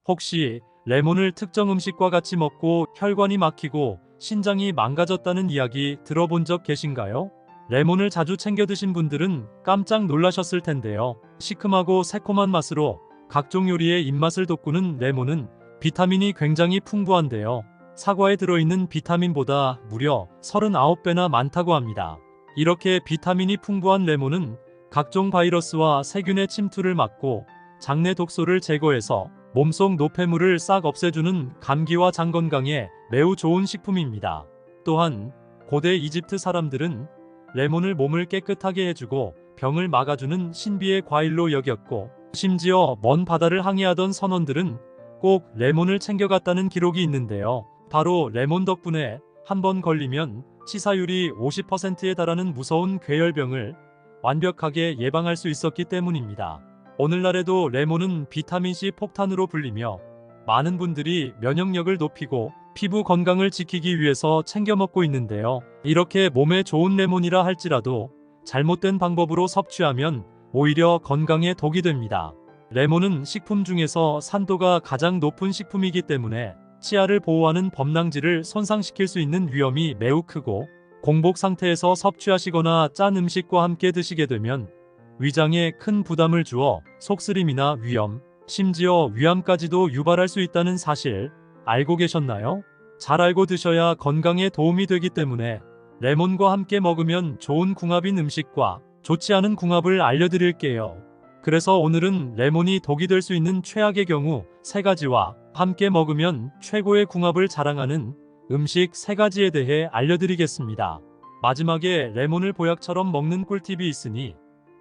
혹시 레몬을 특정 음식과 같이 먹고 혈관이 막히고 신장이 망가졌다는 이야기 들어본 적 계신가요? 레몬을 자주 챙겨 드신 분들은 깜짝 놀라셨을 텐데요. 시큼하고 새콤한 맛으로 각종 요리의 입맛을 돋구는 레몬은 비타민이 굉장히 풍부한데요. 사과에 들어있는 비타민보다 무려 39배나 많다고 합니다. 이렇게 비타민이 풍부한 레몬은 각종 바이러스와 세균의 침투를 막고 장내 독소를 제거해서 몸속 노폐물을 싹 없애주는 감기와 장 건강에 매우 좋은 식품입니다. 또한 고대 이집트 사람들은 레몬을 몸을 깨끗하게 해주고 병을 막아주는 신비의 과일로 여겼고, 심지어 먼 바다를 항해하던 선원들은 꼭 레몬을 챙겨갔다는 기록이 있는데요. 바로 레몬 덕분에 한 번 걸리면 치사율이 50%에 달하는 무서운 괴열병을 완벽하게 예방할 수 있었기 때문입니다. 오늘날에도 레몬은 비타민C 폭탄으로 불리며 많은 분들이 면역력을 높이고 피부 건강을 지키기 위해서 챙겨 먹고 있는데요. 이렇게 몸에 좋은 레몬이라 할지라도 잘못된 방법으로 섭취하면 오히려 건강에 독이 됩니다. 레몬은 식품 중에서 산도가 가장 높은 식품이기 때문에 치아를 보호하는 범랑질을 손상시킬 수 있는 위험이 매우 크고, 공복 상태에서 섭취하시거나 짠 음식과 함께 드시게 되면 위장에 큰 부담을 주어 속쓰림이나 위염, 심지어 위암까지도 유발할 수 있다는 사실 알고 계셨나요? 잘 알고 드셔야 건강에 도움이 되기 때문에 레몬과 함께 먹으면 좋은 궁합인 음식과 좋지 않은 궁합을 알려드릴게요. 그래서 오늘은 레몬이 독이 될 수 있는 최악의 경우 3가지와 함께 먹으면 최고의 궁합을 자랑하는 음식 3가지에 대해 알려드리겠습니다. 마지막에 레몬을 보약처럼 먹는 꿀팁이 있으니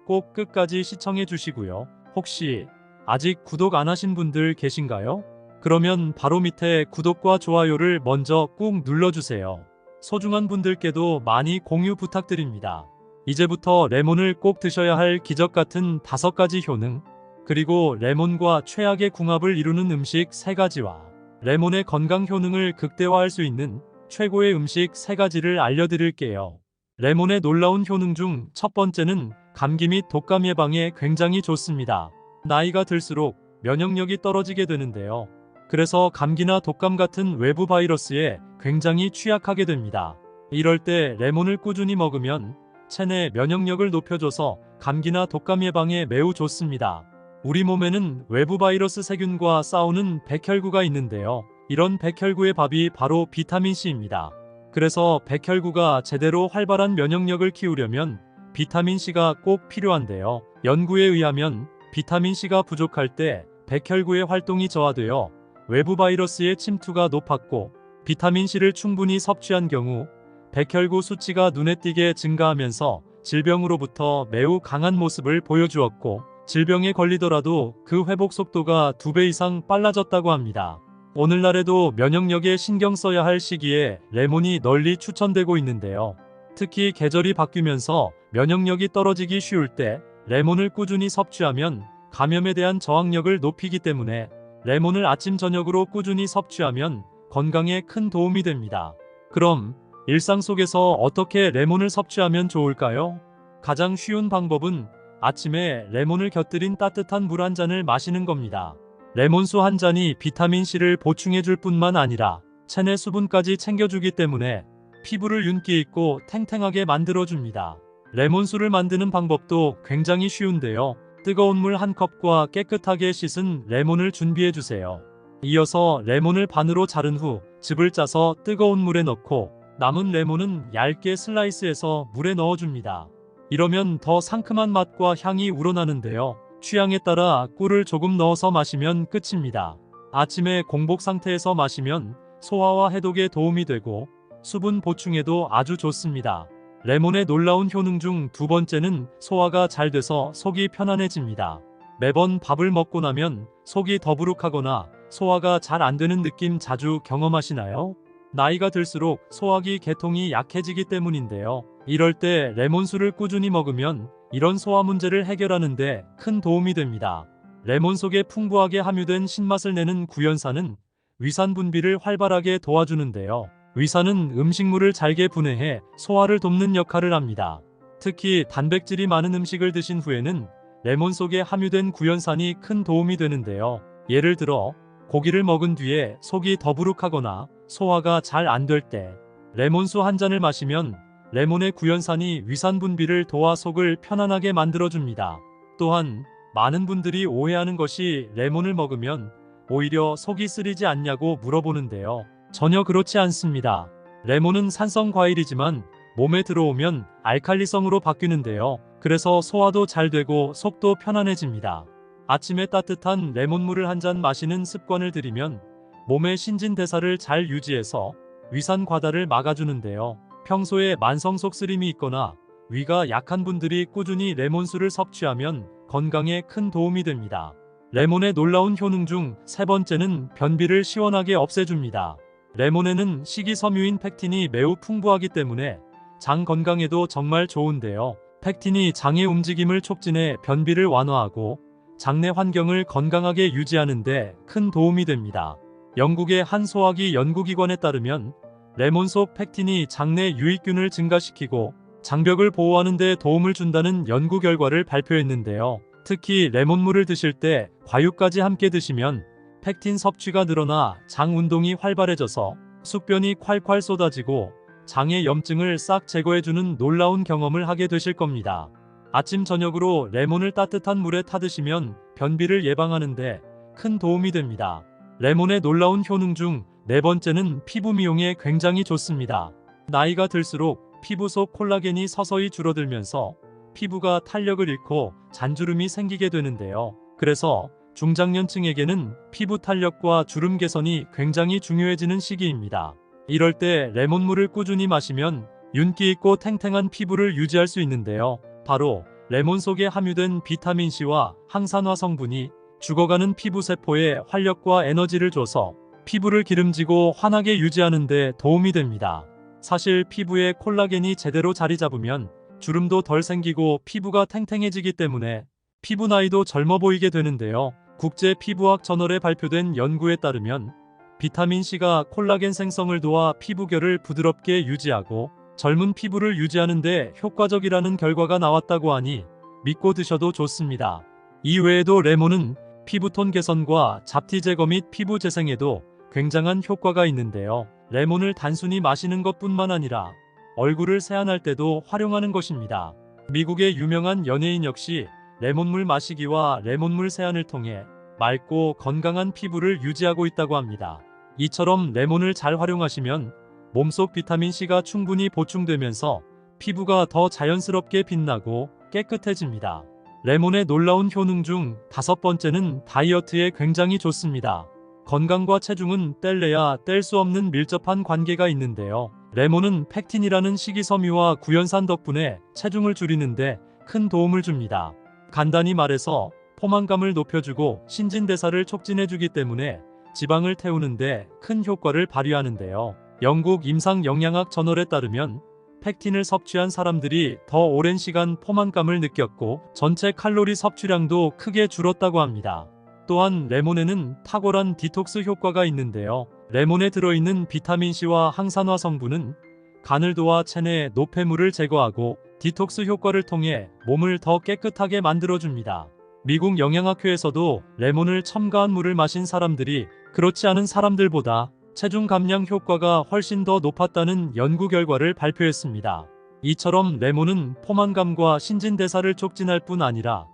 꼭 끝까지 시청해 주시고요. 혹시 아직 구독 안 하신 분들 계신가요? 그러면 바로 밑에 구독과 좋아요를 먼저 꾹 눌러주세요. 소중한 분들께도 많이 공유 부탁드립니다. 이제부터 레몬을 꼭 드셔야 할 기적 같은 5가지 효능, 그리고 레몬과 최악의 궁합을 이루는 음식 3가지와 레몬의 건강 효능을 극대화할 수 있는 최고의 음식 3가지를 알려드릴게요. 레몬의 놀라운 효능 중 첫 번째는 감기 및 독감 예방에 굉장히 좋습니다. 나이가 들수록 면역력이 떨어지게 되는데요. 그래서 감기나 독감 같은 외부 바이러스에 굉장히 취약하게 됩니다. 이럴 때 레몬을 꾸준히 먹으면 체내 면역력을 높여줘서 감기나 독감 예방에 매우 좋습니다. 우리 몸에는 외부 바이러스 세균과 싸우는 백혈구가 있는데요. 이런 백혈구의 밥이 바로 비타민C입니다. 그래서 백혈구가 제대로 활발한 면역력을 키우려면 비타민C가 꼭 필요한데요. 연구에 의하면 비타민C가 부족할 때 백혈구의 활동이 저하되어 외부 바이러스의 침투가 높았고, 비타민C를 충분히 섭취한 경우 백혈구 수치가 눈에 띄게 증가하면서 질병으로부터 매우 강한 모습을 보여주었고, 질병에 걸리더라도 그 회복 속도가 2배 이상 빨라졌다고 합니다. 오늘날에도 면역력에 신경 써야 할 시기에 레몬이 널리 추천되고 있는데요. 특히 계절이 바뀌면서 면역력이 떨어지기 쉬울 때 레몬을 꾸준히 섭취하면 감염에 대한 저항력을 높이기 때문에 레몬을 아침 저녁으로 꾸준히 섭취하면 건강에 큰 도움이 됩니다. 그럼 일상 속에서 어떻게 레몬을 섭취하면 좋을까요? 가장 쉬운 방법은 아침에 레몬을 곁들인 따뜻한 물 한 잔을 마시는 겁니다. 레몬수 한 잔이 비타민C를 보충해줄 뿐만 아니라 체내 수분까지 챙겨주기 때문에 피부를 윤기 있고 탱탱하게 만들어줍니다. 레몬수를 만드는 방법도 굉장히 쉬운데요. 뜨거운 물 한 컵과 깨끗하게 씻은 레몬을 준비해주세요. 이어서 레몬을 반으로 자른 후 즙을 짜서 뜨거운 물에 넣고 남은 레몬은 얇게 슬라이스해서 물에 넣어줍니다. 이러면 더 상큼한 맛과 향이 우러나는데요. 취향에 따라 꿀을 조금 넣어서 마시면 끝입니다. 아침에 공복 상태에서 마시면 소화와 해독에 도움이 되고 수분 보충에도 아주 좋습니다. 레몬의 놀라운 효능 중 2번째는 소화가 잘 돼서 속이 편안해집니다. 매번 밥을 먹고 나면 속이 더부룩하거나 소화가 잘 안 되는 느낌 자주 경험하시나요? 나이가 들수록 소화기 계통이 약해지기 때문인데요. 이럴 때 레몬수를 꾸준히 먹으면 이런 소화 문제를 해결하는 데 큰 도움이 됩니다. 레몬 속에 풍부하게 함유된 신맛을 내는 구연산은 위산 분비를 활발하게 도와주는데요. 위산은 음식물을 잘게 분해해 소화를 돕는 역할을 합니다. 특히 단백질이 많은 음식을 드신 후에는 레몬 속에 함유된 구연산이 큰 도움이 되는데요. 예를 들어 고기를 먹은 뒤에 속이 더부룩하거나 소화가 잘 안 될 때 레몬수 한 잔을 마시면 레몬의 구연산이 위산 분비를 도와 속을 편안하게 만들어줍니다. 또한 많은 분들이 오해하는 것이 레몬을 먹으면 오히려 속이 쓰리지 않냐고 물어보는데요. 전혀 그렇지 않습니다. 레몬은 산성 과일이지만 몸에 들어오면 알칼리성으로 바뀌는데요. 그래서 소화도 잘 되고 속도 편안해집니다. 아침에 따뜻한 레몬물을 한 잔 마시는 습관을 들이면 몸의 신진대사를 잘 유지해서 위산 과다를 막아주는데요. 평소에 만성 속쓰림이 있거나 위가 약한 분들이 꾸준히 레몬수를 섭취하면 건강에 큰 도움이 됩니다. 레몬의 놀라운 효능 중 세 번째는 변비를 시원하게 없애줍니다. 레몬에는 식이섬유인 펙틴이 매우 풍부하기 때문에 장 건강에도 정말 좋은데요. 펙틴이 장의 움직임을 촉진해 변비를 완화하고 장내 환경을 건강하게 유지하는 데 큰 도움이 됩니다. 영국의 한 소화기 연구기관에 따르면 레몬 속 펙틴이 장내 유익균을 증가시키고 장벽을 보호하는 데 도움을 준다는 연구 결과를 발표했는데요. 특히 레몬물을 드실 때 과육까지 함께 드시면 펙틴 섭취가 늘어나 장 운동이 활발해져서 숙변이 콸콸 쏟아지고 장의 염증을 싹 제거해주는 놀라운 경험을 하게 되실 겁니다. 아침 저녁으로 레몬을 따뜻한 물에 타드시면 변비를 예방하는데 큰 도움이 됩니다. 레몬의 놀라운 효능 중 네 번째는 피부 미용에 굉장히 좋습니다. 나이가 들수록 피부 속 콜라겐이 서서히 줄어들면서 피부가 탄력을 잃고 잔주름이 생기게 되는데요. 그래서 중장년층에게는 피부 탄력과 주름 개선이 굉장히 중요해지는 시기입니다. 이럴 때 레몬물을 꾸준히 마시면 윤기 있고 탱탱한 피부를 유지할 수 있는데요. 바로 레몬 속에 함유된 비타민C와 항산화 성분이 죽어가는 피부 세포에 활력과 에너지를 줘서 피부를 기름지고 환하게 유지하는 데 도움이 됩니다. 사실 피부에 콜라겐이 제대로 자리 잡으면 주름도 덜 생기고 피부가 탱탱해지기 때문에 피부 나이도 젊어 보이게 되는데요. 국제 피부학 저널에 발표된 연구에 따르면 비타민C가 콜라겐 생성을 도와 피부결을 부드럽게 유지하고 젊은 피부를 유지하는 데 효과적이라는 결과가 나왔다고 하니 믿고 드셔도 좋습니다. 이외에도 레몬은 피부톤 개선과 잡티 제거 및 피부 재생에도 굉장한 효과가 있는데요. 레몬을 단순히 마시는 것뿐만 아니라 얼굴을 세안할 때도 활용하는 것입니다. 미국의 유명한 연예인 역시 레몬물 마시기와 레몬물 세안을 통해 맑고 건강한 피부를 유지하고 있다고 합니다. 이처럼 레몬을 잘 활용하시면 몸속 비타민C가 충분히 보충되면서 피부가 더 자연스럽게 빛나고 깨끗해집니다. 레몬의 놀라운 효능 중 다섯 번째는 다이어트에 굉장히 좋습니다. 건강과 체중은 뗄래야 뗄 수 없는 밀접한 관계가 있는데요. 레몬은 펙틴이라는 식이섬유와 구연산 덕분에 체중을 줄이는데 큰 도움을 줍니다. 간단히 말해서 포만감을 높여주고 신진대사를 촉진해주기 때문에 지방을 태우는데 큰 효과를 발휘하는데요. 영국 임상영양학 저널에 따르면 펙틴을 섭취한 사람들이 더 오랜 시간 포만감을 느꼈고 전체 칼로리 섭취량도 크게 줄었다고 합니다. 또한 레몬에는 탁월한 디톡스 효과가 있는데요. 레몬에 들어있는 비타민C와 항산화 성분은 간을 도와 체내 노폐물을 제거하고 디톡스 효과를 통해 몸을 더 깨끗하게 만들어줍니다. 미국 영양학회에서도 레몬을 첨가한 물을 마신 사람들이 그렇지 않은 사람들보다 체중 감량 효과가 훨씬 더 높았다는 연구 결과를 발표했습니다. 이처럼 레몬은 포만감과 신진대사를 촉진할 뿐 아니라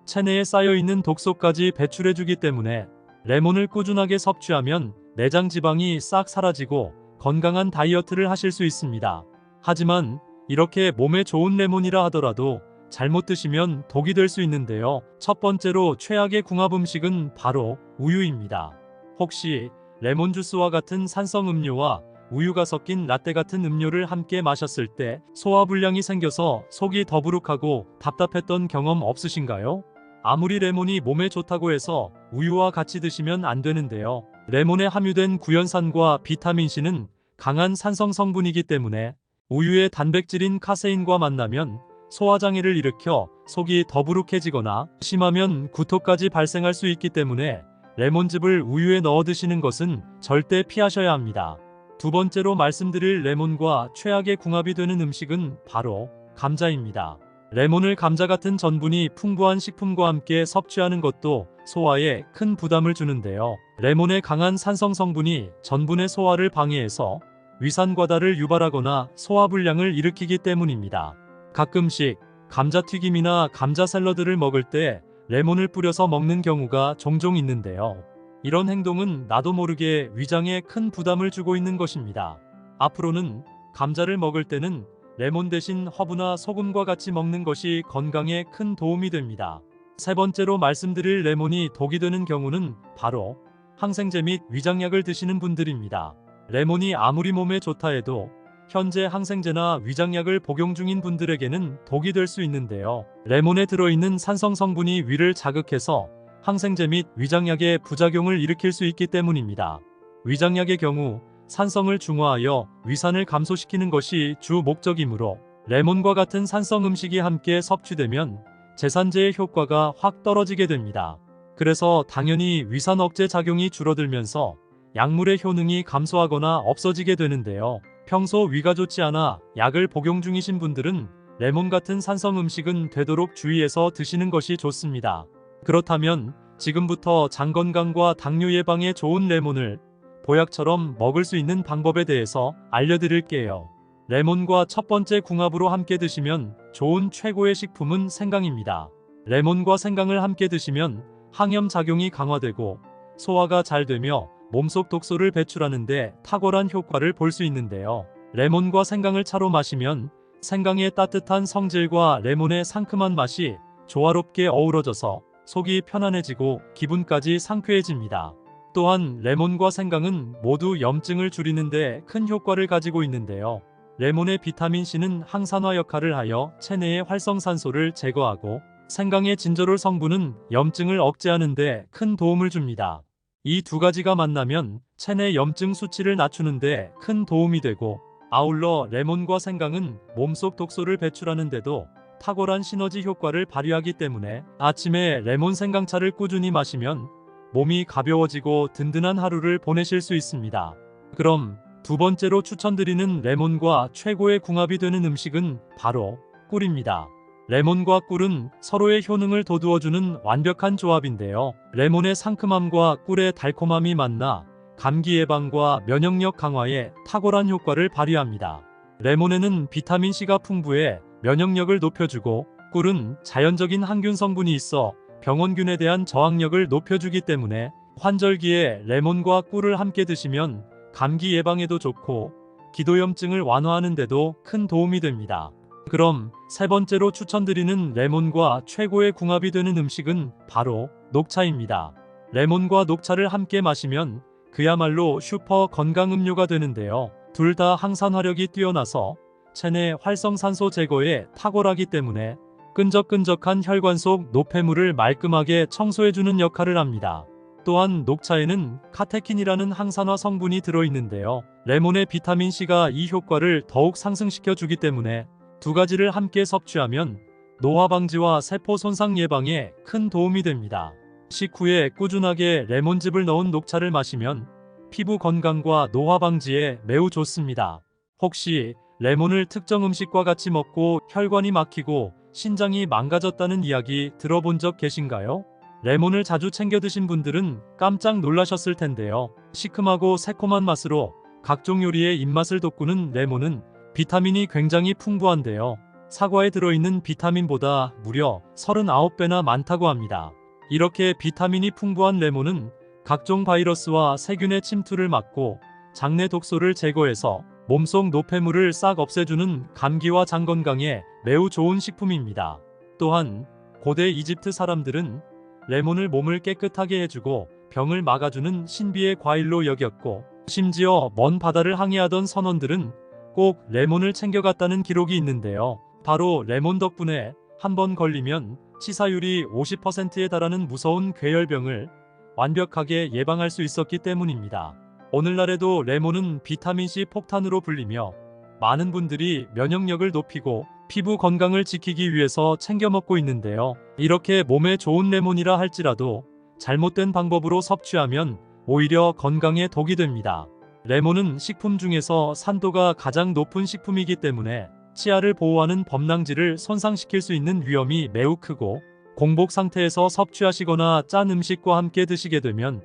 체내에 쌓여있는 독소까지 배출해주기 때문에 레몬을 꾸준하게 섭취하면 내장 지방이 싹 사라지고 건강한 다이어트를 하실 수 있습니다. 하지만 이렇게 몸에 좋은 레몬이라 하더라도 잘못 드시면 독이 될 수 있는데요. 첫 번째로 최악의 궁합 음식은 바로 우유입니다. 혹시 레몬 주스와 같은 산성 음료와 우유가 섞인 라떼 같은 음료를 함께 마셨을 때 소화불량이 생겨서 속이 더부룩하고 답답했던 경험 없으신가요? 아무리 레몬이 몸에 좋다고 해서 우유와 같이 드시면 안 되는데요. 레몬에 함유된 구연산과 비타민C는 강한 산성 성분이기 때문에 우유의 단백질인 카세인과 만나면 소화장애를 일으켜 속이 더부룩해지거나 심하면 구토까지 발생할 수 있기 때문에 레몬즙을 우유에 넣어 드시는 것은 절대 피하셔야 합니다. 두 번째로 말씀드릴 레몬과 최악의 궁합이 되는 음식은 바로 감자입니다. 레몬을 감자 같은 전분이 풍부한 식품과 함께 섭취하는 것도 소화에 큰 부담을 주는데요. 레몬의 강한 산성 성분이 전분의 소화를 방해해서 위산과다를 유발하거나 소화불량을 일으키기 때문입니다. 가끔씩 감자튀김이나 감자 샐러드를 먹을 때 레몬을 뿌려서 먹는 경우가 종종 있는데요. 이런 행동은 나도 모르게 위장에 큰 부담을 주고 있는 것입니다. 앞으로는 감자를 먹을 때는 레몬 대신 허브나 소금과 같이 먹는 것이 건강에 큰 도움이 됩니다. 세 번째로 말씀드릴 레몬이 독이 되는 경우는 바로 항생제 및 위장약을 드시는 분들입니다. 레몬이 아무리 몸에 좋다 해도 현재 항생제나 위장약을 복용 중인 분들에게는 독이 될 수 있는데요. 레몬에 들어있는 산성 성분이 위를 자극해서 항생제 및 위장약의 부작용을 일으킬 수 있기 때문입니다. 위장약의 경우 산성을 중화하여 위산을 감소시키는 것이 주 목적이므로 레몬과 같은 산성 음식이 함께 섭취되면 제산제의 효과가 확 떨어지게 됩니다. 그래서 당연히 위산 억제 작용이 줄어들면서 약물의 효능이 감소하거나 없어지게 되는데요. 평소 위가 좋지 않아 약을 복용 중이신 분들은 레몬 같은 산성 음식은 되도록 주의해서 드시는 것이 좋습니다. 그렇다면 지금부터 장 건강과 당뇨 예방에 좋은 레몬을 보약처럼 먹을 수 있는 방법에 대해서 알려드릴게요. 레몬과 첫 번째 궁합으로 함께 드시면 좋은 최고의 식품은 생강입니다. 레몬과 생강을 함께 드시면 항염 작용이 강화되고 소화가 잘 되며 몸속 독소를 배출하는 데 탁월한 효과를 볼 수 있는데요. 레몬과 생강을 차로 마시면 생강의 따뜻한 성질과 레몬의 상큼한 맛이 조화롭게 어우러져서 속이 편안해지고 기분까지 상쾌해집니다. 또한 레몬과 생강은 모두 염증을 줄이는 데 큰 효과를 가지고 있는데요. 레몬의 비타민C는 항산화 역할을 하여 체내의 활성산소를 제거하고 생강의 진저롤 성분은 염증을 억제하는 데 큰 도움을 줍니다. 이 두 가지가 만나면 체내 염증 수치를 낮추는 데 큰 도움이 되고 아울러 레몬과 생강은 몸속 독소를 배출하는 데도 탁월한 시너지 효과를 발휘하기 때문에 아침에 레몬 생강차를 꾸준히 마시면 몸이 가벼워지고 든든한 하루를 보내실 수 있습니다. 그럼 두 번째로 추천드리는 레몬과 최고의 궁합이 되는 음식은 바로 꿀입니다. 레몬과 꿀은 서로의 효능을 돋우어주는 완벽한 조합인데요. 레몬의 상큼함과 꿀의 달콤함이 만나 감기 예방과 면역력 강화에 탁월한 효과를 발휘합니다. 레몬에는 비타민C가 풍부해 면역력을 높여주고 꿀은 자연적인 항균 성분이 있어 병원균에 대한 저항력을 높여주기 때문에 환절기에 레몬과 꿀을 함께 드시면 감기 예방에도 좋고 기도염증을 완화하는 데도 큰 도움이 됩니다. 그럼 세 번째로 추천드리는 레몬과 최고의 궁합이 되는 음식은 바로 녹차입니다. 레몬과 녹차를 함께 마시면 그야말로 슈퍼 건강 음료가 되는데요. 둘 다 항산화력이 뛰어나서 체내 활성산소 제거에 탁월하기 때문에 끈적끈적한 혈관 속 노폐물을 말끔하게 청소해주는 역할을 합니다. 또한 녹차에는 카테킨이라는 항산화 성분이 들어있는데요. 레몬의 비타민C가 이 효과를 더욱 상승시켜 주기 때문에 두 가지를 함께 섭취하면 노화 방지와 세포 손상 예방에 큰 도움이 됩니다. 식후에 꾸준하게 레몬즙을 넣은 녹차를 마시면 피부 건강과 노화 방지에 매우 좋습니다. 혹시 레몬을 특정 음식과 같이 먹고 혈관이 막히고 신장이 망가졌다는 이야기 들어본 적 계신가요? 레몬을 자주 챙겨 드신 분들은 깜짝 놀라셨을 텐데요. 시큼하고 새콤한 맛으로 각종 요리의 입맛을 돋구는 레몬은 비타민이 굉장히 풍부한데요. 사과에 들어있는 비타민보다 무려 39배나 많다고 합니다. 이렇게 비타민이 풍부한 레몬은 각종 바이러스와 세균의 침투를 막고 장내 독소를 제거해서 몸속 노폐물을 싹 없애주는 감기와 장 건강에 매우 좋은 식품입니다. 또한 고대 이집트 사람들은 레몬을 몸을 깨끗하게 해주고 병을 막아주는 신비의 과일로 여겼고 심지어 먼 바다를 항해하던 선원들은 꼭 레몬을 챙겨갔다는 기록이 있는데요. 바로 레몬 덕분에 한 번 걸리면 치사율이 50%에 달하는 무서운 괴혈병을 완벽하게 예방할 수 있었기 때문입니다. 오늘날에도 레몬은 비타민C 폭탄으로 불리며 많은 분들이 면역력을 높이고 피부 건강을 지키기 위해서 챙겨 먹고 있는데요. 이렇게 몸에 좋은 레몬이라 할지라도 잘못된 방법으로 섭취하면 오히려 건강에 독이 됩니다. 레몬은 식품 중에서 산도가 가장 높은 식품이기 때문에 치아를 보호하는 범랑질을 손상시킬 수 있는 위험이 매우 크고, 공복 상태에서 섭취하시거나 짠 음식과 함께 드시게 되면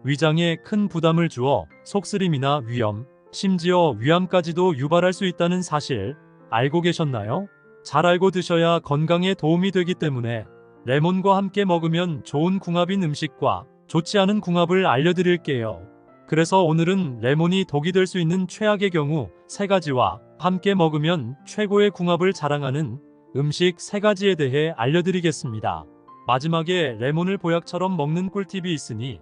위장에 큰 부담을 주어 속쓰림이나 위염, 심지어 위암까지도 유발할 수 있다는 사실 알고 계셨나요? 잘 알고 드셔야 건강에 도움이 되기 때문에 레몬과 함께 먹으면 좋은 궁합인 음식과 좋지 않은 궁합을 알려드릴게요. 그래서 오늘은 레몬이 독이 될 수 있는 최악의 경우 3가지와 함께 먹으면 최고의 궁합을 자랑하는 음식 3가지에 대해 알려드리겠습니다. 마지막에 레몬을 보약처럼 먹는 꿀팁이 있으니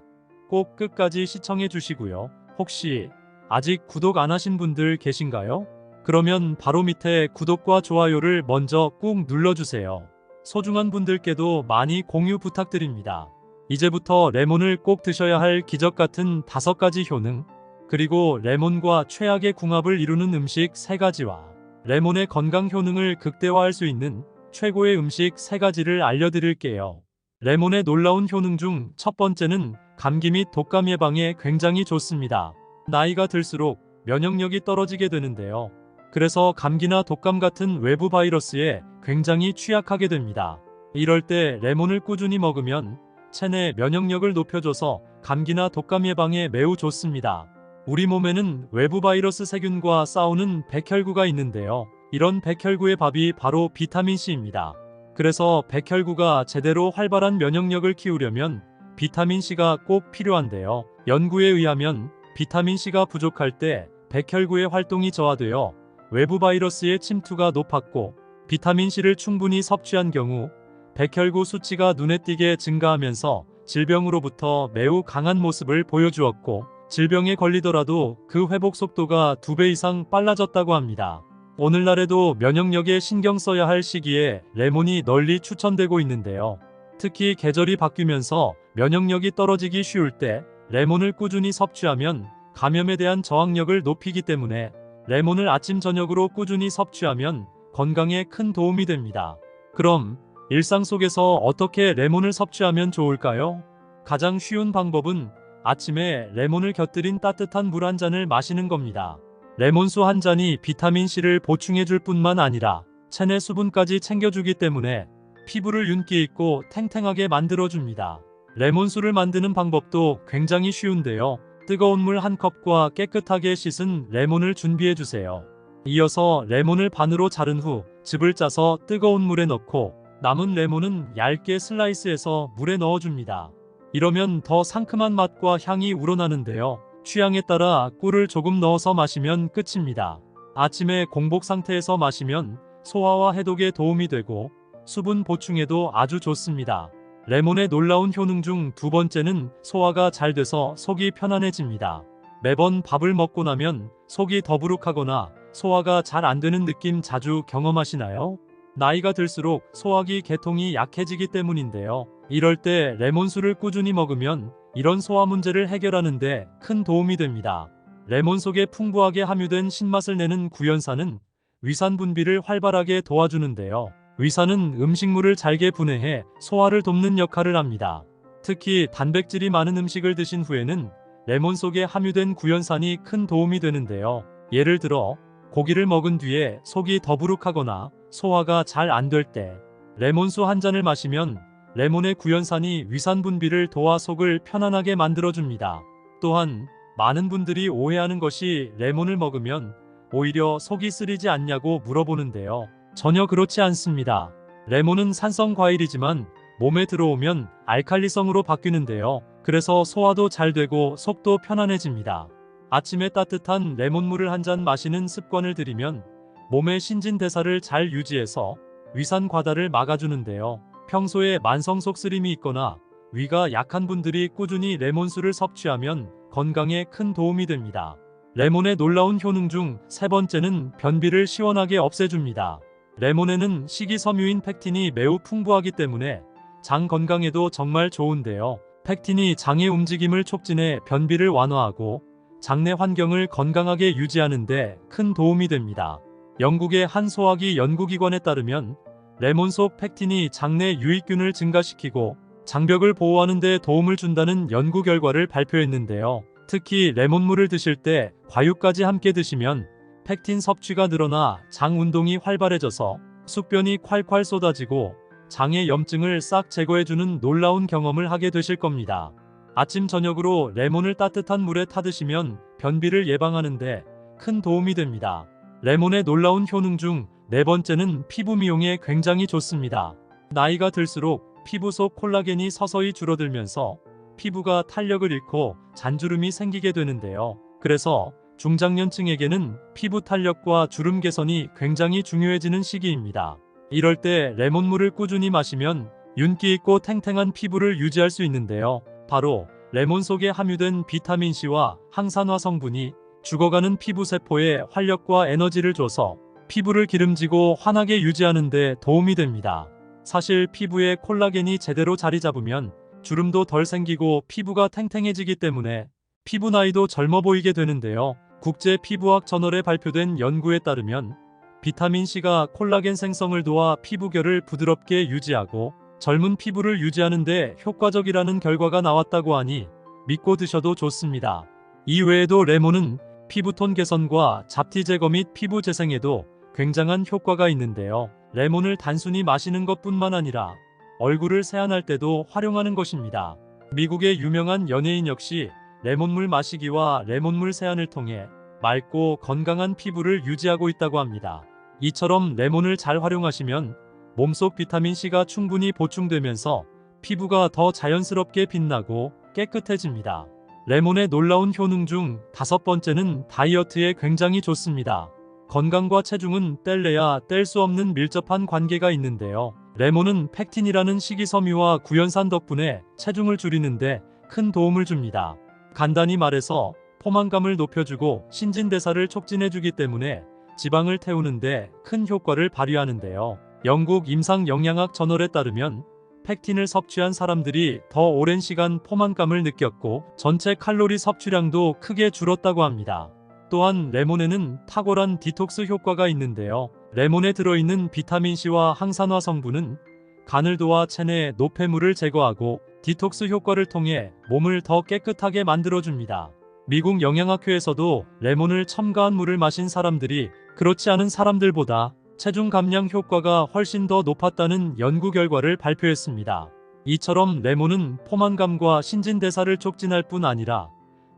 꼭 끝까지 시청해 주시고요. 혹시 아직 구독 안 하신 분들 계신가요? 그러면 바로 밑에 구독과 좋아요를 먼저 꾹 눌러주세요. 소중한 분들께도 많이 공유 부탁드립니다. 이제부터 레몬을 꼭 드셔야 할 기적 같은 5가지 효능, 그리고 레몬과 최악의 궁합을 이루는 음식 3가지와 레몬의 건강 효능을 극대화할 수 있는 최고의 음식 3가지를 알려드릴게요. 레몬의 놀라운 효능 중 첫 번째는 감기 및 독감 예방에 굉장히 좋습니다. 나이가 들수록 면역력이 떨어지게 되는데요. 그래서 감기나 독감 같은 외부 바이러스에 굉장히 취약하게 됩니다. 이럴 때 레몬을 꾸준히 먹으면 체내 면역력을 높여줘서 감기나 독감 예방에 매우 좋습니다. 우리 몸에는 외부 바이러스 세균과 싸우는 백혈구가 있는데요. 이런 백혈구의 밥이 바로 비타민C입니다. 그래서 백혈구가 제대로 활발한 면역력을 키우려면 비타민C가 꼭 필요한데요. 연구에 의하면 비타민C가 부족할 때 백혈구의 활동이 저하되어 외부 바이러스의 침투가 높았고, 비타민C를 충분히 섭취한 경우 백혈구 수치가 눈에 띄게 증가하면서 질병으로부터 매우 강한 모습을 보여주었고, 질병에 걸리더라도 그 회복 속도가 2배 이상 빨라졌다고 합니다. 오늘날에도 면역력에 신경 써야 할 시기에 레몬이 널리 추천되고 있는데요. 특히 계절이 바뀌면서 면역력이 떨어지기 쉬울 때 레몬을 꾸준히 섭취하면 감염에 대한 저항력을 높이기 때문에 레몬을 아침 저녁으로 꾸준히 섭취하면 건강에 큰 도움이 됩니다. 그럼 일상 속에서 어떻게 레몬을 섭취하면 좋을까요? 가장 쉬운 방법은 아침에 레몬을 곁들인 따뜻한 물 한 잔을 마시는 겁니다. 레몬수 한 잔이 비타민C를 보충해줄 뿐만 아니라 체내 수분까지 챙겨주기 때문에 피부를 윤기 있고 탱탱하게 만들어줍니다. 레몬수를 만드는 방법도 굉장히 쉬운데요. 뜨거운 물 한 컵과 깨끗하게 씻은 레몬을 준비해주세요. 이어서 레몬을 반으로 자른 후 즙을 짜서 뜨거운 물에 넣고 남은 레몬은 얇게 슬라이스해서 물에 넣어줍니다. 이러면 더 상큼한 맛과 향이 우러나는데요. 취향에 따라 꿀을 조금 넣어서 마시면 끝입니다. 아침에 공복 상태에서 마시면 소화와 해독에 도움이 되고 수분 보충에도 아주 좋습니다. 레몬의 놀라운 효능 중 2번째는 소화가 잘 돼서 속이 편안해집니다. 매번 밥을 먹고 나면 속이 더부룩하거나 소화가 잘 안 되는 느낌 자주 경험하시나요? 나이가 들수록 소화기 계통이 약해지기 때문인데요. 이럴 때 레몬수를 꾸준히 먹으면 이런 소화 문제를 해결하는 데 큰 도움이 됩니다. 레몬 속에 풍부하게 함유된 신맛을 내는 구연산은 위산 분비를 활발하게 도와주는데요. 위산은 음식물을 잘게 분해해 소화를 돕는 역할을 합니다. 특히 단백질이 많은 음식을 드신 후에는 레몬 속에 함유된 구연산이 큰 도움이 되는데요. 예를 들어 고기를 먹은 뒤에 속이 더부룩하거나 소화가 잘 안 될 때 레몬수 한 잔을 마시면 레몬의 구연산이 위산 분비를 도와 속을 편안하게 만들어줍니다. 또한 많은 분들이 오해하는 것이 레몬을 먹으면 오히려 속이 쓰리지 않냐고 물어보는데요. 전혀 그렇지 않습니다. 레몬은 산성 과일이지만 몸에 들어오면 알칼리성으로 바뀌는데요. 그래서 소화도 잘 되고 속도 편안해집니다. 아침에 따뜻한 레몬물을 한 잔 마시는 습관을 들이면 몸의 신진대사를 잘 유지해서 위산 과다를 막아주는데요. 평소에 만성 속쓰림이 있거나 위가 약한 분들이 꾸준히 레몬수를 섭취하면 건강에 큰 도움이 됩니다. 레몬의 놀라운 효능 중 3번째는 변비를 시원하게 없애줍니다. 레몬에는 식이섬유인 펙틴이 매우 풍부하기 때문에 장 건강에도 정말 좋은데요. 펙틴이 장의 움직임을 촉진해 변비를 완화하고 장내 환경을 건강하게 유지하는 데 큰 도움이 됩니다. 영국의 한 소화기 연구기관에 따르면 레몬 속 펙틴이 장내 유익균을 증가시키고 장벽을 보호하는 데 도움을 준다는 연구 결과를 발표했는데요. 특히 레몬물을 드실 때 과육까지 함께 드시면 팩틴 섭취가 늘어나 장 운동이 활발해져서 숙변이 콸콸 쏟아지고 장의 염증을 싹 제거해주는 놀라운 경험을 하게 되실 겁니다. 아침 저녁으로 레몬을 따뜻한 물에 타드시면 변비를 예방하는데 큰 도움이 됩니다. 레몬의 놀라운 효능 중 네 번째는 피부 미용에 굉장히 좋습니다. 나이가 들수록 피부 속 콜라겐이 서서히 줄어들면서 피부가 탄력을 잃고 잔주름이 생기게 되는데요. 그래서 중장년층에게는 피부 탄력과 주름 개선이 굉장히 중요해지는 시기입니다. 이럴 때 레몬물을 꾸준히 마시면 윤기 있고 탱탱한 피부를 유지할 수 있는데요. 바로 레몬 속에 함유된 비타민C와 항산화 성분이 죽어가는 피부 세포에 활력과 에너지를 줘서 피부를 기름지고 환하게 유지하는 데 도움이 됩니다. 사실 피부에 콜라겐이 제대로 자리 잡으면 주름도 덜 생기고 피부가 탱탱해지기 때문에 피부 나이도 젊어 보이게 되는데요. 국제 피부학 저널에 발표된 연구에 따르면 비타민C가 콜라겐 생성을 도와 피부결을 부드럽게 유지하고 젊은 피부를 유지하는 데 효과적이라는 결과가 나왔다고 하니 믿고 드셔도 좋습니다. 이외에도 레몬은 피부톤 개선과 잡티 제거 및 피부 재생에도 굉장한 효과가 있는데요. 레몬을 단순히 마시는 것뿐만 아니라 얼굴을 세안할 때도 활용하는 것입니다. 미국의 유명한 연예인 역시 레몬물 마시기와 레몬물 세안을 통해 맑고 건강한 피부를 유지하고 있다고 합니다. 이처럼 레몬을 잘 활용하시면 몸속 비타민C가 충분히 보충되면서 피부가 더 자연스럽게 빛나고 깨끗해집니다. 레몬의 놀라운 효능 중 다섯 번째는 다이어트에 굉장히 좋습니다. 건강과 체중은 뗄래야 뗄 수 없는 밀접한 관계가 있는데요. 레몬은 팩틴이라는 식이섬유와 구연산 덕분에 체중을 줄이는데 큰 도움을 줍니다. 간단히 말해서 포만감을 높여주고 신진대사를 촉진해주기 때문에 지방을 태우는데 큰 효과를 발휘하는데요. 영국 임상영양학 저널에 따르면 팩틴을 섭취한 사람들이 더 오랜 시간 포만감을 느꼈고 전체 칼로리 섭취량도 크게 줄었다고 합니다. 또한 레몬에는 탁월한 디톡스 효과가 있는데요. 레몬에 들어있는 비타민C와 항산화 성분은 간을 도와 체내 노폐물을 제거하고 디톡스 효과를 통해 몸을 더 깨끗하게 만들어줍니다. 미국 영양학회에서도 레몬을 첨가한 물을 마신 사람들이 그렇지 않은 사람들보다 체중 감량 효과가 훨씬 더 높았다는 연구 결과를 발표했습니다. 이처럼 레몬은 포만감과 신진대사를 촉진할 뿐 아니라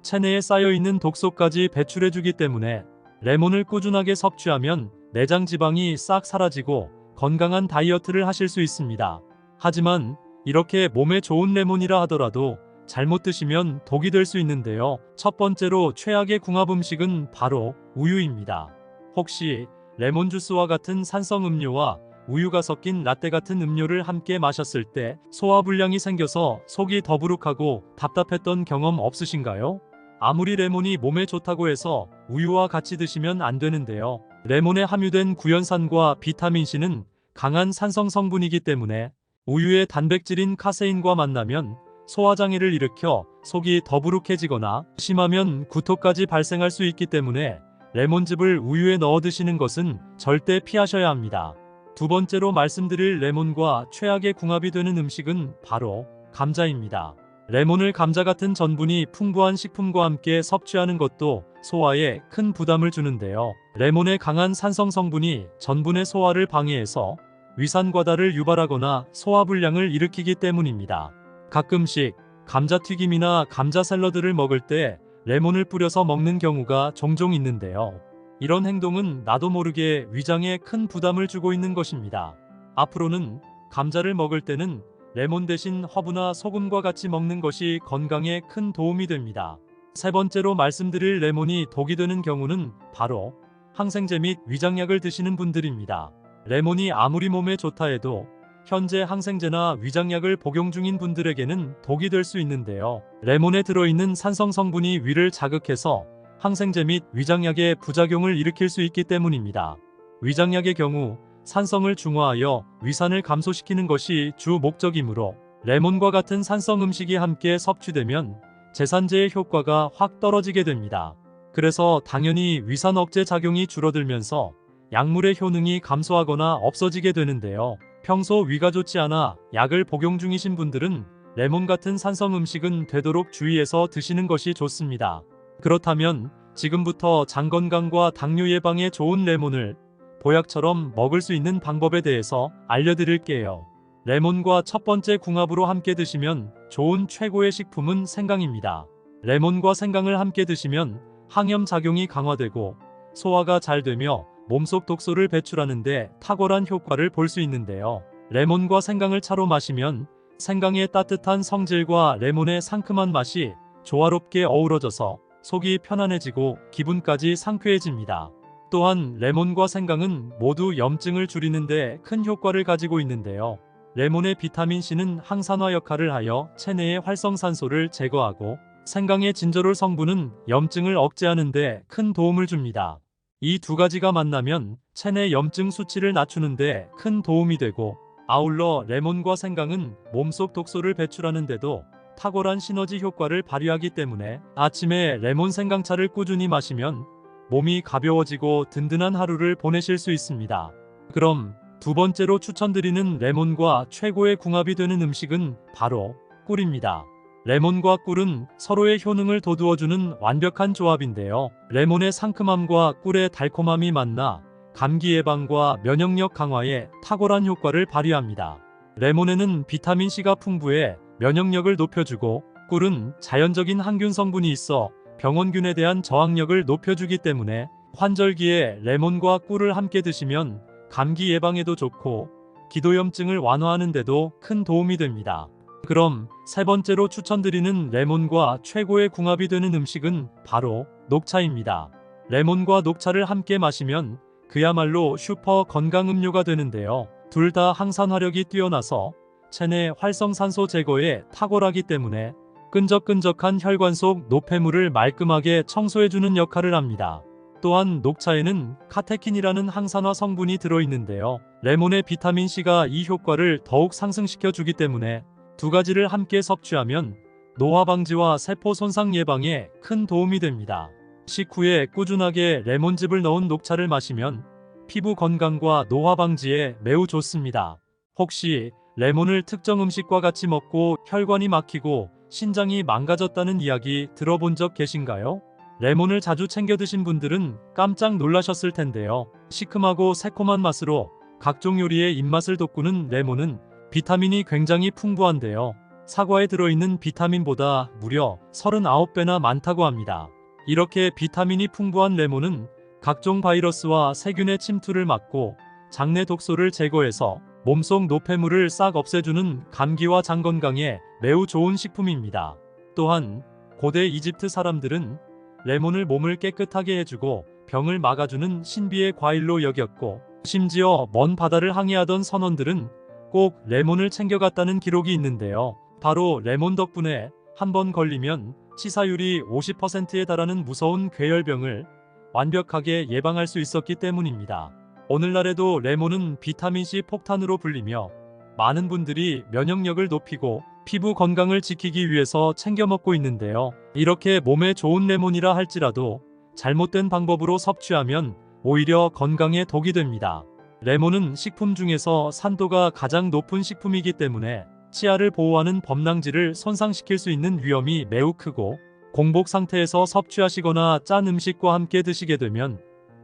체내에 쌓여있는 독소까지 배출해주기 때문에 레몬을 꾸준하게 섭취하면 내장 지방이 싹 사라지고 건강한 다이어트를 하실 수 있습니다. 하지만 이렇게 몸에 좋은 레몬이라 하더라도 잘못 드시면 독이 될 수 있는데요. 첫 번째로 최악의 궁합 음식은 바로 우유입니다. 혹시 레몬 주스와 같은 산성 음료와 우유가 섞인 라떼 같은 음료를 함께 마셨을 때 소화불량이 생겨서 속이 더부룩하고 답답했던 경험 없으신가요? 아무리 레몬이 몸에 좋다고 해서 우유와 같이 드시면 안 되는데요. 레몬에 함유된 구연산과 비타민C는 강한 산성 성분이기 때문에 우유의 단백질인 카세인과 만나면 소화장애를 일으켜 속이 더부룩해지거나 심하면 구토까지 발생할 수 있기 때문에 레몬즙을 우유에 넣어 드시는 것은 절대 피하셔야 합니다. 두 번째로 말씀드릴 레몬과 최악의 궁합이 되는 음식은 바로 감자입니다. 레몬을 감자 같은 전분이 풍부한 식품과 함께 섭취하는 것도 소화에 큰 부담을 주는데요. 레몬의 강한 산성 성분이 전분의 소화를 방해해서 위산과다를 유발하거나 소화불량을 일으키기 때문입니다. 가끔씩 감자튀김이나 감자 샐러드를 먹을 때 레몬을 뿌려서 먹는 경우가 종종 있는데요. 이런 행동은 나도 모르게 위장에 큰 부담을 주고 있는 것입니다. 앞으로는 감자를 먹을 때는 레몬 대신 허브나 소금과 같이 먹는 것이 건강에 큰 도움이 됩니다. 세 번째로 말씀드릴 레몬이 독이 되는 경우는 바로 항생제 및 위장약을 드시는 분들입니다. 레몬이 아무리 몸에 좋다 해도 현재 항생제나 위장약을 복용 중인 분들에게는 독이 될 수 있는데요. 레몬에 들어있는 산성 성분이 위를 자극해서 항생제 및 위장약의 부작용을 일으킬 수 있기 때문입니다. 위장약의 경우 산성을 중화하여 위산을 감소시키는 것이 주 목적이므로 레몬과 같은 산성 음식이 함께 섭취되면 제산제의 효과가 확 떨어지게 됩니다. 그래서 당연히 위산 억제 작용이 줄어들면서 약물의 효능이 감소하거나 없어지게 되는데요. 평소 위가 좋지 않아 약을 복용 중이신 분들은 레몬 같은 산성 음식은 되도록 주의해서 드시는 것이 좋습니다. 그렇다면 지금부터 장 건강과 당뇨 예방에 좋은 레몬을 보약처럼 먹을 수 있는 방법에 대해서 알려드릴게요. 레몬과 첫 번째 궁합으로 함께 드시면 좋은 최고의 식품은 생강입니다. 레몬과 생강을 함께 드시면 항염 작용이 강화되고 소화가 잘 되며 몸속 독소를 배출하는데 탁월한 효과를 볼 수 있는데요. 레몬과 생강을 차로 마시면 생강의 따뜻한 성질과 레몬의 상큼한 맛이 조화롭게 어우러져서 속이 편안해지고 기분까지 상쾌해집니다. 또한 레몬과 생강은 모두 염증을 줄이는데 큰 효과를 가지고 있는데요. 레몬의 비타민C는 항산화 역할을 하여 체내의 활성산소를 제거하고 생강의 진저롤 성분은 염증을 억제하는 데 큰 도움을 줍니다. 이 두 가지가 만나면 체내 염증 수치를 낮추는 데 큰 도움이 되고 아울러 레몬과 생강은 몸속 독소를 배출하는 데도 탁월한 시너지 효과를 발휘하기 때문에 아침에 레몬 생강차를 꾸준히 마시면 몸이 가벼워지고 든든한 하루를 보내실 수 있습니다. 그럼 두 번째로 추천드리는 레몬과 최고의 궁합이 되는 음식은 바로 꿀입니다. 레몬과 꿀은 서로의 효능을 돋우어주는 완벽한 조합인데요. 레몬의 상큼함과 꿀의 달콤함이 만나 감기 예방과 면역력 강화에 탁월한 효과를 발휘합니다. 레몬에는 비타민C가 풍부해 면역력을 높여주고 꿀은 자연적인 항균 성분이 있어 병원균에 대한 저항력을 높여주기 때문에 환절기에 레몬과 꿀을 함께 드시면 감기 예방에도 좋고 기도염증을 완화하는 데도 큰 도움이 됩니다. 그럼 세 번째로 추천드리는 레몬과 최고의 궁합이 되는 음식은 바로 녹차입니다. 레몬과 녹차를 함께 마시면 그야말로 슈퍼 건강 음료가 되는데요. 둘 다 항산화력이 뛰어나서 체내 활성산소 제거에 탁월하기 때문에 끈적끈적한 혈관 속 노폐물을 말끔하게 청소해주는 역할을 합니다. 또한 녹차에는 카테킨이라는 항산화 성분이 들어있는데요. 레몬의 비타민C가 이 효과를 더욱 상승시켜주기 때문에 두 가지를 함께 섭취하면 노화 방지와 세포 손상 예방에 큰 도움이 됩니다. 식후에 꾸준하게 레몬즙을 넣은 녹차를 마시면 피부 건강과 노화 방지에 매우 좋습니다. 혹시 레몬을 특정 음식과 같이 먹고 혈관이 막히고 신장이 망가졌다는 이야기 들어본 적 계신가요? 레몬을 자주 챙겨 드신 분들은 깜짝 놀라셨을 텐데요. 시큼하고 새콤한 맛으로 각종 요리의 입맛을 돋구는 레몬은 비타민이 굉장히 풍부한데요. 사과에 들어있는 비타민보다 무려 39배나 많다고 합니다. 이렇게 비타민이 풍부한 레몬은 각종 바이러스와 세균의 침투를 막고 장내 독소를 제거해서 몸속 노폐물을 싹 없애주는 감기와 장 건강에 매우 좋은 식품입니다. 또한 고대 이집트 사람들은 레몬을 몸을 깨끗하게 해주고 병을 막아주는 신비의 과일로 여겼고 심지어 먼 바다를 항해하던 선원들은 꼭 레몬을 챙겨갔다는 기록이 있는데요. 바로 레몬 덕분에 한 번 걸리면 치사율이 50%에 달하는 무서운 괴열병을 완벽하게 예방할 수 있었기 때문입니다. 오늘날에도 레몬은 비타민C 폭탄으로 불리며 많은 분들이 면역력을 높이고 피부 건강을 지키기 위해서 챙겨 먹고 있는데요. 이렇게 몸에 좋은 레몬이라 할지라도 잘못된 방법으로 섭취하면 오히려 건강에 독이 됩니다. 레몬은 식품 중에서 산도가 가장 높은 식품이기 때문에 치아를 보호하는 범랑질을 손상시킬 수 있는 위험이 매우 크고 공복 상태에서 섭취하시거나 짠 음식과 함께 드시게 되면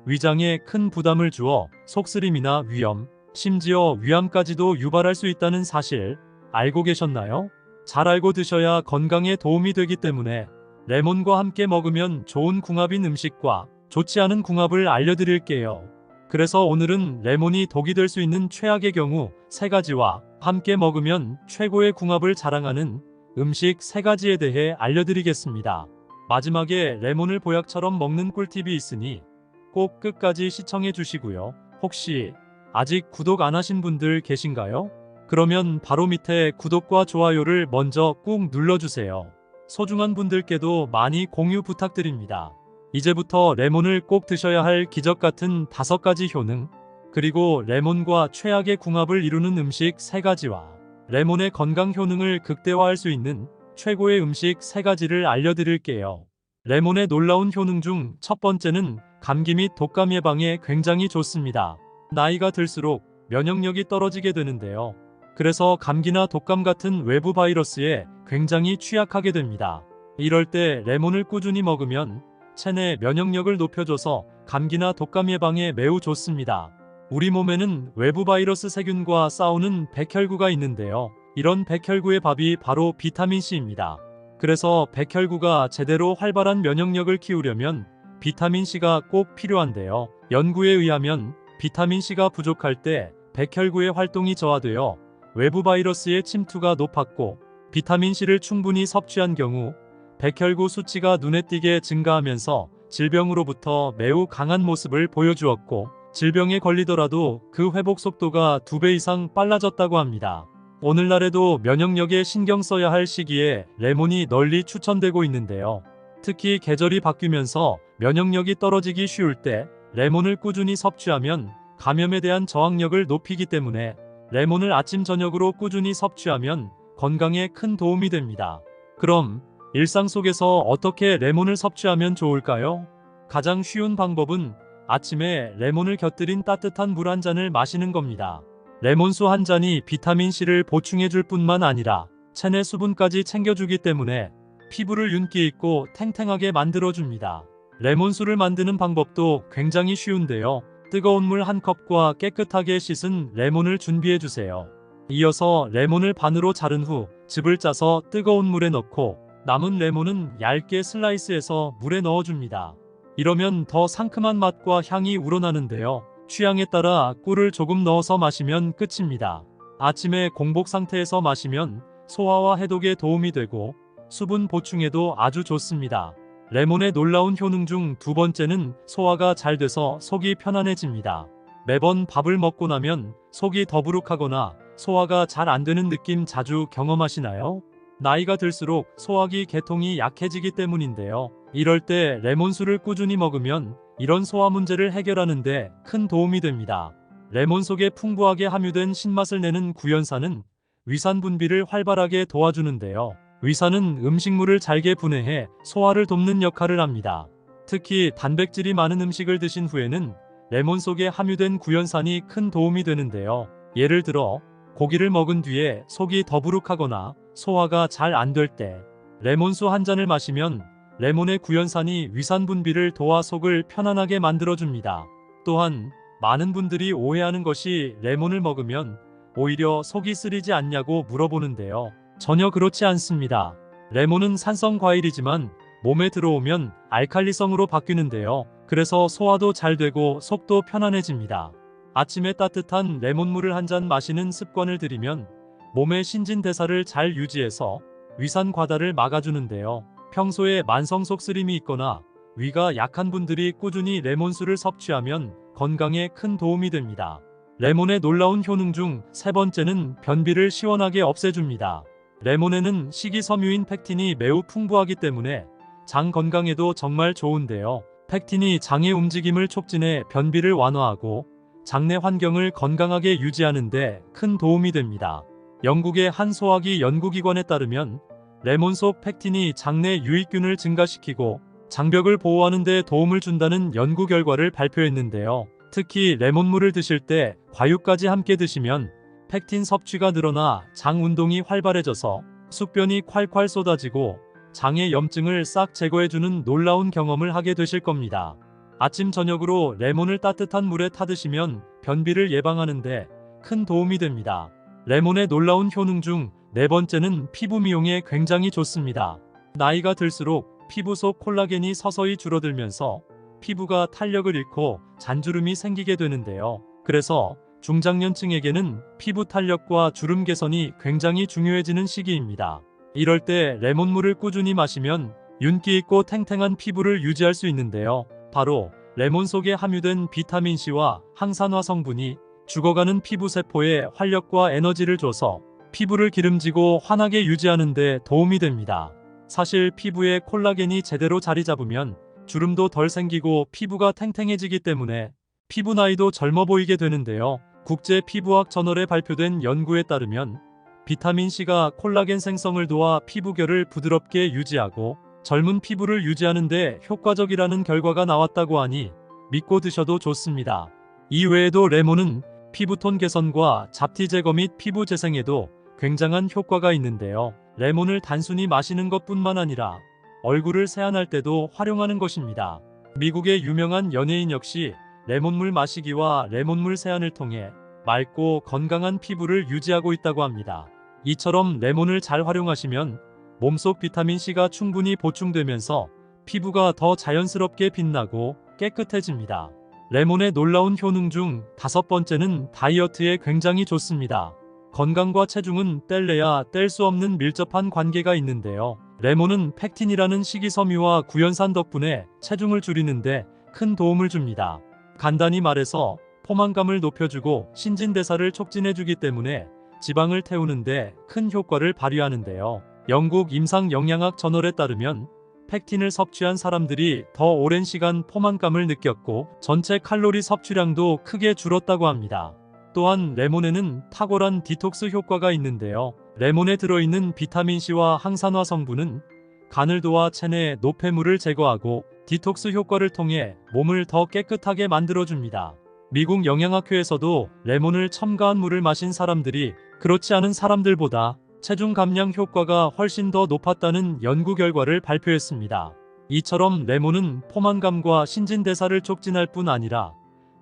위장에 큰 부담을 주어 속쓰림이나 위염, 심지어 위암까지도 유발할 수 있다는 사실 알고 계셨나요? 잘 알고 드셔야 건강에 도움이 되기 때문에 레몬과 함께 먹으면 좋은 궁합인 음식과 좋지 않은 궁합을 알려드릴게요. 그래서 오늘은 레몬이 독이 될 수 있는 최악의 경우 3가지와 함께 먹으면 최고의 궁합을 자랑하는 음식 3가지에 대해 알려드리겠습니다. 마지막에 레몬을 보약처럼 먹는 꿀팁이 있으니 꼭 끝까지 시청해 주시고요. 혹시 아직 구독 안 하신 분들 계신가요? 그러면 바로 밑에 구독과 좋아요를 먼저 꾹 눌러주세요. 소중한 분들께도 많이 공유 부탁드립니다. 이제부터 레몬을 꼭 드셔야 할 기적 같은 5가지 효능, 그리고 레몬과 최악의 궁합을 이루는 음식 3가지와 레몬의 건강 효능을 극대화할 수 있는 최고의 음식 3가지를 알려드릴게요. 레몬의 놀라운 효능 중 첫 번째는 감기 및 독감 예방에 굉장히 좋습니다. 나이가 들수록 면역력이 떨어지게 되는데요. 그래서 감기나 독감 같은 외부 바이러스에 굉장히 취약하게 됩니다. 이럴 때 레몬을 꾸준히 먹으면 체내 면역력을 높여줘서 감기나 독감 예방에 매우 좋습니다. 우리 몸에는 외부 바이러스 세균과 싸우는 백혈구가 있는데요. 이런 백혈구의 밥이 바로 비타민C입니다. 그래서 백혈구가 제대로 활발한 면역력을 키우려면 비타민C가 꼭 필요한데요. 연구에 의하면 비타민C가 부족할 때 백혈구의 활동이 저하되어 외부 바이러스의 침투가 높았고, 비타민C를 충분히 섭취한 경우 백혈구 수치가 눈에 띄게 증가하면서 질병으로부터 매우 강한 모습을 보여주었고, 질병에 걸리더라도 그 회복 속도가 2배 이상 빨라졌다고 합니다. 오늘날에도 면역력에 신경 써야 할 시기에 레몬이 널리 추천되고 있는데요. 특히 계절이 바뀌면서 면역력이 떨어지기 쉬울 때 레몬을 꾸준히 섭취하면 감염에 대한 저항력을 높이기 때문에 레몬을 아침 저녁으로 꾸준히 섭취하면 건강에 큰 도움이 됩니다. 그럼 일상 속에서 어떻게 레몬을 섭취하면 좋을까요? 가장 쉬운 방법은 아침에 레몬을 곁들인 따뜻한 물 한 잔을 마시는 겁니다. 레몬수 한 잔이 비타민C를 보충해줄 뿐만 아니라 체내 수분까지 챙겨주기 때문에 피부를 윤기 있고 탱탱하게 만들어줍니다. 레몬수를 만드는 방법도 굉장히 쉬운데요. 뜨거운 물 한 컵과 깨끗하게 씻은 레몬을 준비해주세요. 이어서 레몬을 반으로 자른 후 즙을 짜서 뜨거운 물에 넣고 남은 레몬은 얇게 슬라이스해서 물에 넣어줍니다. 이러면 더 상큼한 맛과 향이 우러나는데요. 취향에 따라 꿀을 조금 넣어서 마시면 끝입니다. 아침에 공복 상태에서 마시면 소화와 해독에 도움이 되고 수분 보충에도 아주 좋습니다. 레몬의 놀라운 효능 중 두 번째는 소화가 잘 돼서 속이 편안해집니다. 매번 밥을 먹고 나면 속이 더부룩하거나 소화가 잘 안 되는 느낌 자주 경험하시나요? 나이가 들수록 소화기 계통이 약해지기 때문인데요. 이럴 때 레몬수를 꾸준히 먹으면 이런 소화 문제를 해결하는 데 큰 도움이 됩니다. 레몬 속에 풍부하게 함유된 신맛을 내는 구연산은 위산 분비를 활발하게 도와주는데요. 위산은 음식물을 잘게 분해해 소화를 돕는 역할을 합니다. 특히 단백질이 많은 음식을 드신 후에는 레몬 속에 함유된 구연산이 큰 도움이 되는데요. 예를 들어 고기를 먹은 뒤에 속이 더부룩하거나 소화가 잘 안 될 때 레몬수 한 잔을 마시면 레몬의 구연산이 위산 분비를 도와 속을 편안하게 만들어줍니다. 또한 많은 분들이 오해하는 것이 레몬을 먹으면 오히려 속이 쓰리지 않냐고 물어보는데요. 전혀 그렇지 않습니다. 레몬은 산성 과일이지만 몸에 들어오면 알칼리성으로 바뀌는데요. 그래서 소화도 잘 되고 속도 편안해집니다. 아침에 따뜻한 레몬물을 한 잔 마시는 습관을 들이면 몸의 신진대사를 잘 유지해서 위산 과다를 막아주는데요. 평소에 만성 속쓰림이 있거나 위가 약한 분들이 꾸준히 레몬수를 섭취하면 건강에 큰 도움이 됩니다. 레몬의 놀라운 효능 중 세 번째는 변비를 시원하게 없애줍니다. 레몬에는 식이섬유인 팩틴이 매우 풍부하기 때문에 장 건강에도 정말 좋은데요. 팩틴이 장의 움직임을 촉진해 변비를 완화하고 장내 환경을 건강하게 유지하는 데 큰 도움이 됩니다. 영국의 한 소화기 연구기관에 따르면 레몬 속 팩틴이 장내 유익균을 증가시키고 장벽을 보호하는 데 도움을 준다는 연구 결과를 발표했는데요. 특히 레몬물을 드실 때 과육까지 함께 드시면 팩틴 섭취가 늘어나 장 운동이 활발해져서 숙변이 콸콸 쏟아지고 장의 염증을 싹 제거해주는 놀라운 경험을 하게 되실 겁니다. 아침 저녁으로 레몬을 따뜻한 물에 타드시면 변비를 예방하는데 큰 도움이 됩니다. 레몬의 놀라운 효능 중 네 번째는 피부 미용에 굉장히 좋습니다. 나이가 들수록 피부 속 콜라겐이 서서히 줄어들면서 피부가 탄력을 잃고 잔주름이 생기게 되는데요. 그래서 중장년층에게는 피부 탄력과 주름 개선이 굉장히 중요해지는 시기입니다. 이럴 때 레몬물을 꾸준히 마시면 윤기 있고 탱탱한 피부를 유지할 수 있는데요. 바로 레몬 속에 함유된 비타민C와 항산화 성분이 죽어가는 피부 세포에 활력과 에너지를 줘서 피부를 기름지고 환하게 유지하는 데 도움이 됩니다. 사실 피부에 콜라겐이 제대로 자리 잡으면 주름도 덜 생기고 피부가 탱탱해지기 때문에 피부 나이도 젊어 보이게 되는데요. 국제 피부학 저널에 발표된 연구에 따르면 비타민C가 콜라겐 생성을 도와 피부결을 부드럽게 유지하고 젊은 피부를 유지하는 데 효과적이라는 결과가 나왔다고 하니 믿고 드셔도 좋습니다. 이 외에도 레몬은 피부톤 개선과 잡티 제거 및 피부 재생에도 굉장한 효과가 있는데요. 레몬을 단순히 마시는 것뿐만 아니라 얼굴을 세안할 때도 활용하는 것입니다. 미국의 유명한 연예인 역시 레몬물 마시기와 레몬물 세안을 통해 맑고 건강한 피부를 유지하고 있다고 합니다. 이처럼 레몬을 잘 활용하시면 몸속 비타민C가 충분히 보충되면서 피부가 더 자연스럽게 빛나고 깨끗해집니다. 레몬의 놀라운 효능 중 5번째는 다이어트에 굉장히 좋습니다. 건강과 체중은 뗄래야 뗄 수 없는 밀접한 관계가 있는데요. 레몬은 팩틴이라는 식이섬유와 구연산 덕분에 체중을 줄이는데 큰 도움을 줍니다. 간단히 말해서 포만감을 높여주고 신진대사를 촉진해주기 때문에 지방을 태우는데 큰 효과를 발휘하는데요. 영국 임상영양학 저널에 따르면 팩틴을 섭취한 사람들이 더 오랜 시간 포만감을 느꼈고 전체 칼로리 섭취량도 크게 줄었다고 합니다. 또한 레몬에는 탁월한 디톡스 효과가 있는데요. 레몬에 들어있는 비타민C와 항산화 성분은 간을 도와 체내 노폐물을 제거하고 디톡스 효과를 통해 몸을 더 깨끗하게 만들어줍니다. 미국 영양학회에서도 레몬을 첨가한 물을 마신 사람들이 그렇지 않은 사람들보다 체중 감량 효과가 훨씬 더 높았다는 연구 결과를 발표했습니다. 이처럼 레몬은 포만감과 신진대사를 촉진할 뿐 아니라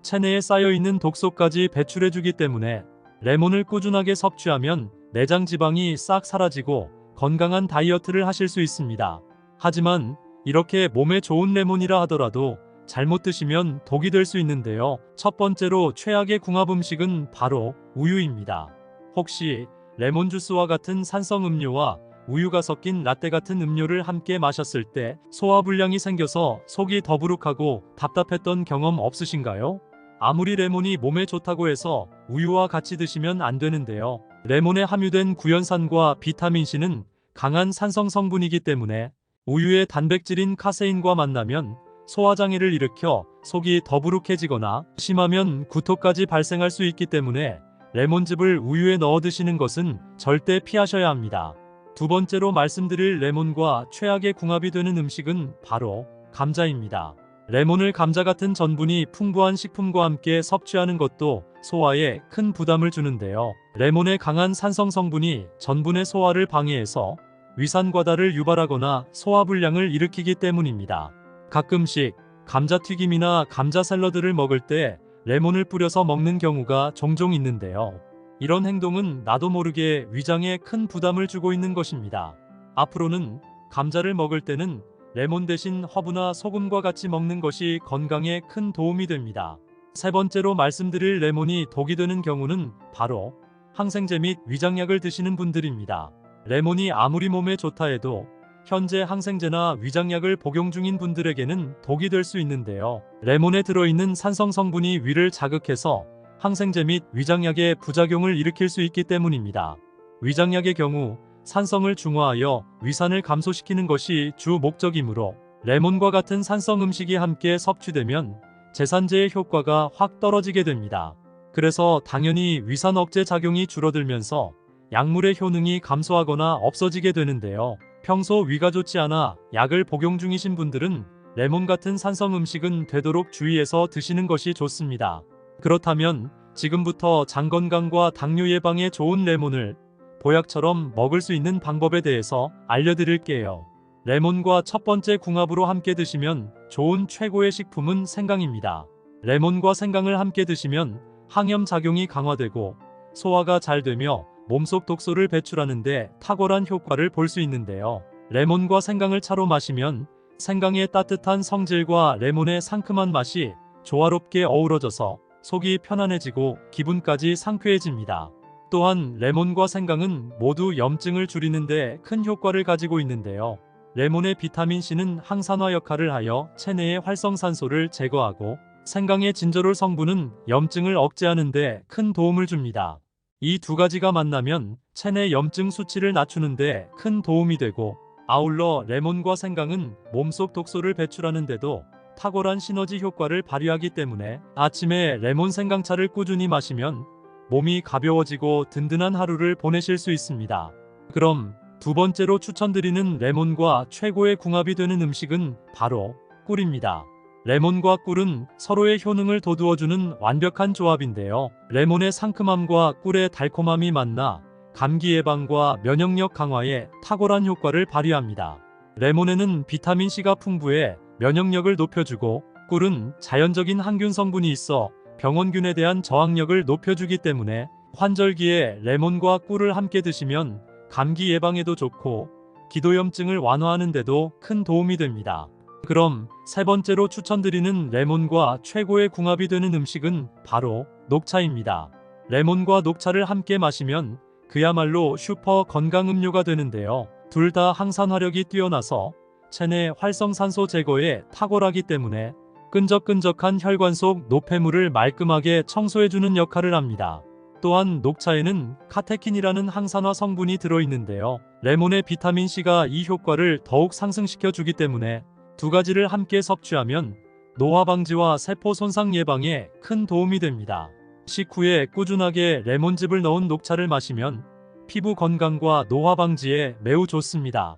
체내에 쌓여있는 독소까지 배출해주기 때문에 레몬을 꾸준하게 섭취하면 내장 지방이 싹 사라지고 건강한 다이어트를 하실 수 있습니다. 하지만 이렇게 몸에 좋은 레몬이라 하더라도 잘못 드시면 독이 될 수 있는데요. 첫 번째로 최악의 궁합 음식은 바로 우유입니다. 혹시 레몬 주스와 같은 산성 음료와 우유가 섞인 라떼 같은 음료를 함께 마셨을 때 소화불량이 생겨서 속이 더부룩하고 답답했던 경험 없으신가요? 아무리 레몬이 몸에 좋다고 해서 우유와 같이 드시면 안 되는데요. 레몬에 함유된 구연산과 비타민C는 강한 산성 성분이기 때문에 우유의 단백질인 카세인과 만나면 소화장애를 일으켜 속이 더부룩해지거나 심하면 구토까지 발생할 수 있기 때문에 레몬즙을 우유에 넣어 드시는 것은 절대 피하셔야 합니다. 두 번째로 말씀드릴 레몬과 최악의 궁합이 되는 음식은 바로 감자입니다. 레몬을 감자 같은 전분이 풍부한 식품과 함께 섭취하는 것도 소화에 큰 부담을 주는데요. 레몬의 강한 산성 성분이 전분의 소화를 방해해서 위산과다를 유발하거나 소화불량을 일으키기 때문입니다. 가끔씩 감자튀김이나 감자 샐러드를 먹을 때 레몬을 뿌려서 먹는 경우가 종종 있는데요. 이런 행동은 나도 모르게 위장에 큰 부담을 주고 있는 것입니다. 앞으로는 감자를 먹을 때는 레몬 대신 허브나 소금과 같이 먹는 것이 건강에 큰 도움이 됩니다. 세 번째로 말씀드릴 레몬이 독이 되는 경우는 바로 항생제 및 위장약을 드시는 분들입니다. 레몬이 아무리 몸에 좋다 해도 현재 항생제나 위장약을 복용 중인 분들에게는 독이 될 수 있는데요. 레몬에 들어있는 산성 성분이 위를 자극해서 항생제 및 위장약의 부작용을 일으킬 수 있기 때문입니다. 위장약의 경우 산성을 중화하여 위산을 감소시키는 것이 주 목적이므로 레몬과 같은 산성 음식이 함께 섭취되면 제산제의 효과가 확 떨어지게 됩니다. 그래서 당연히 위산 억제 작용이 줄어들면서 약물의 효능이 감소하거나 없어지게 되는데요. 평소 위가 좋지 않아 약을 복용 중이신 분들은 레몬 같은 산성 음식은 되도록 주의해서 드시는 것이 좋습니다. 그렇다면 지금부터 장 건강과 당뇨 예방에 좋은 레몬을 보약처럼 먹을 수 있는 방법에 대해서 알려드릴게요. 레몬과 첫 번째 궁합으로 함께 드시면 좋은 최고의 식품은 생강입니다. 레몬과 생강을 함께 드시면 항염 작용이 강화되고 소화가 잘 되며 몸속 독소를 배출하는데 탁월한 효과를 볼 수 있는데요. 레몬과 생강을 차로 마시면 생강의 따뜻한 성질과 레몬의 상큼한 맛이 조화롭게 어우러져서 속이 편안해지고 기분까지 상쾌해집니다. 또한 레몬과 생강은 모두 염증을 줄이는데 큰 효과를 가지고 있는데요. 레몬의 비타민C는 항산화 역할을 하여 체내의 활성산소를 제거하고 생강의 진저롤 성분은 염증을 억제하는 데 큰 도움을 줍니다. 이 두 가지가 만나면 체내 염증 수치를 낮추는데 큰 도움이 되고 아울러 레몬과 생강은 몸속 독소를 배출하는 데도 탁월한 시너지 효과를 발휘하기 때문에 아침에 레몬 생강차를 꾸준히 마시면 몸이 가벼워지고 든든한 하루를 보내실 수 있습니다. 그럼 두 번째로 추천드리는 레몬과 최고의 궁합이 되는 음식은 바로 꿀입니다. 레몬과 꿀은 서로의 효능을 돋우어주는 완벽한 조합인데요. 레몬의 상큼함과 꿀의 달콤함이 만나 감기 예방과 면역력 강화에 탁월한 효과를 발휘합니다. 레몬에는 비타민C가 풍부해 면역력을 높여주고, 꿀은 자연적인 항균 성분이 있어 병원균에 대한 저항력을 높여주기 때문에 환절기에 레몬과 꿀을 함께 드시면 감기 예방에도 좋고 기도염증을 완화하는 데도 큰 도움이 됩니다. 그럼 세 번째로 추천드리는 레몬과 최고의 궁합이 되는 음식은 바로 녹차입니다. 레몬과 녹차를 함께 마시면 그야말로 슈퍼 건강 음료가 되는데요. 둘 다 항산화력이 뛰어나서 체내 활성산소 제거에 탁월하기 때문에 끈적끈적한 혈관 속 노폐물을 말끔하게 청소해주는 역할을 합니다. 또한 녹차에는 카테킨이라는 항산화 성분이 들어있는데요. 레몬의 비타민C가 이 효과를 더욱 상승시켜 주기 때문에 두 가지를 함께 섭취하면 노화 방지와 세포 손상 예방에 큰 도움이 됩니다. 식후에 꾸준하게 레몬즙을 넣은 녹차를 마시면 피부 건강과 노화 방지에 매우 좋습니다.